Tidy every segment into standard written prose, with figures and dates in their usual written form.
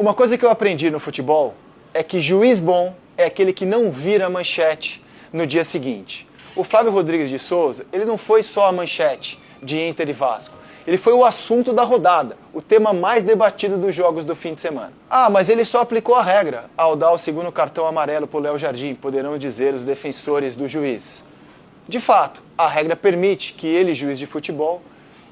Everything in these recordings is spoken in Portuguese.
Uma coisa que eu aprendi no futebol é que juiz bom é aquele que não vira a manchete no dia seguinte. O Flávio Rodrigues de Souza, ele não foi só a manchete de Inter e Vasco. Ele foi o assunto da rodada, o tema mais debatido dos jogos do fim de semana. Ah, mas ele só aplicou a regra ao dar o segundo cartão amarelo para o Léo Jardim, poderão dizer os defensores do juiz. De fato, a regra permite que ele, juiz de futebol,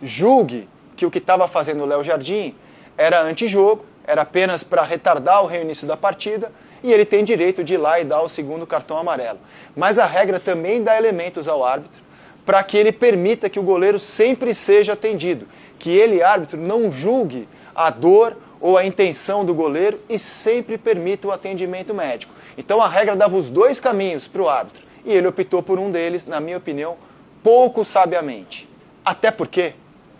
julgue que o que estava fazendo o Léo Jardim era antijogo, era apenas para retardar o reinício da partida, e ele tem direito de ir lá e dar o segundo cartão amarelo. Mas a regra também dá elementos ao árbitro para que ele permita que o goleiro sempre seja atendido, que ele, árbitro, não julgue a dor ou a intenção do goleiro e sempre permita o atendimento médico. Então a regra dava os dois caminhos para o árbitro, e ele optou por um deles, na minha opinião, pouco sabiamente. Até porque,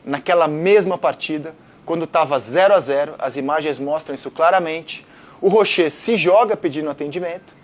naquela mesma partida, quando estava 0 a 0, as imagens mostram isso claramente, o Rocher se joga pedindo atendimento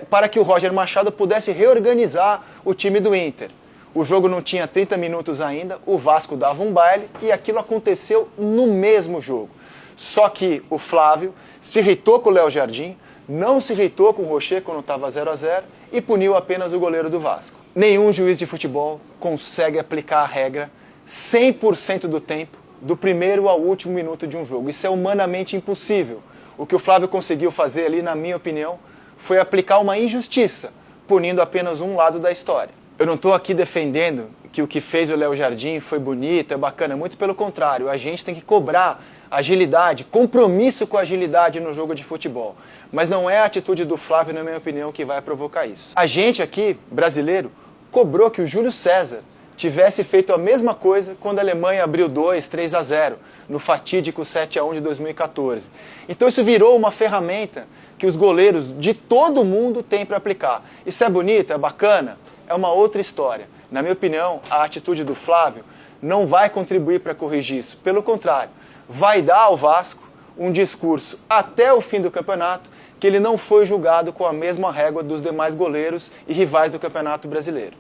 para que o Roger Machado pudesse reorganizar o time do Inter. O jogo não tinha 30 minutos ainda, o Vasco dava um baile e aquilo aconteceu no mesmo jogo. Só que o Flávio se irritou com o Léo Jardim, não se irritou com o Rocher quando estava 0 a 0 e puniu apenas o goleiro do Vasco. Nenhum juiz de futebol consegue aplicar a regra 100% do tempo, do primeiro ao último minuto de um jogo. Isso é humanamente impossível. O que o Flávio conseguiu fazer ali, na minha opinião, foi aplicar uma injustiça, punindo apenas um lado da história. Eu não estou aqui defendendo que o que fez o Léo Jardim foi bonito, é bacana, muito pelo contrário. A gente tem que cobrar agilidade, compromisso com a agilidade no jogo de futebol. Mas não é a atitude do Flávio, na minha opinião, que vai provocar isso. A gente aqui, brasileiro, cobrou que o Júlio César tivesse feito a mesma coisa quando a Alemanha abriu 3 a 0 no fatídico 7 a 1 de 2014. Então isso virou uma ferramenta que os goleiros de todo mundo têm para aplicar. Isso é bonito, é bacana, é uma outra história. Na minha opinião, a atitude do Flávio não vai contribuir para corrigir isso. Pelo contrário, vai dar ao Vasco um discurso até o fim do campeonato que ele não foi julgado com a mesma régua dos demais goleiros e rivais do Campeonato Brasileiro.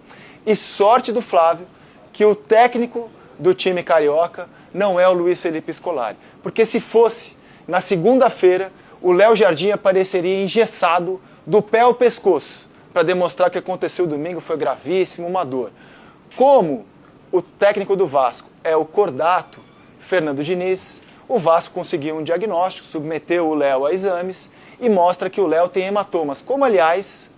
E sorte do Flávio que o técnico do time carioca não é o Luiz Felipe Scolari. Porque se fosse, na segunda-feira, o Léo Jardim apareceria engessado do pé ao pescoço para demonstrar que o que aconteceu domingo foi gravíssimo, uma dor. Como o técnico do Vasco é o cordato Fernando Diniz, o Vasco conseguiu um diagnóstico, submeteu o Léo a exames e mostra que o Léo tem hematomas, como aliás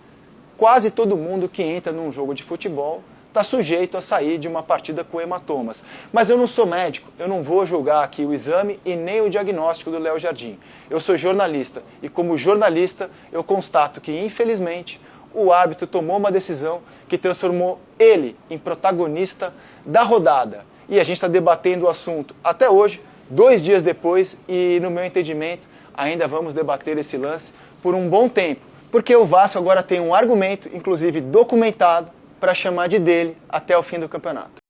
quase todo mundo que entra num jogo de futebol está sujeito a sair de uma partida com hematomas. Mas eu não sou médico, eu não vou julgar aqui o exame e nem o diagnóstico do Léo Jardim. Eu sou jornalista e como jornalista eu constato que, infelizmente, o árbitro tomou uma decisão que transformou ele em protagonista da rodada. E a gente está debatendo o assunto até hoje, 2 dias depois, e no meu entendimento ainda vamos debater esse lance por um bom tempo. Porque o Vasco agora tem um argumento, inclusive documentado, para chamar de dele até o fim do campeonato.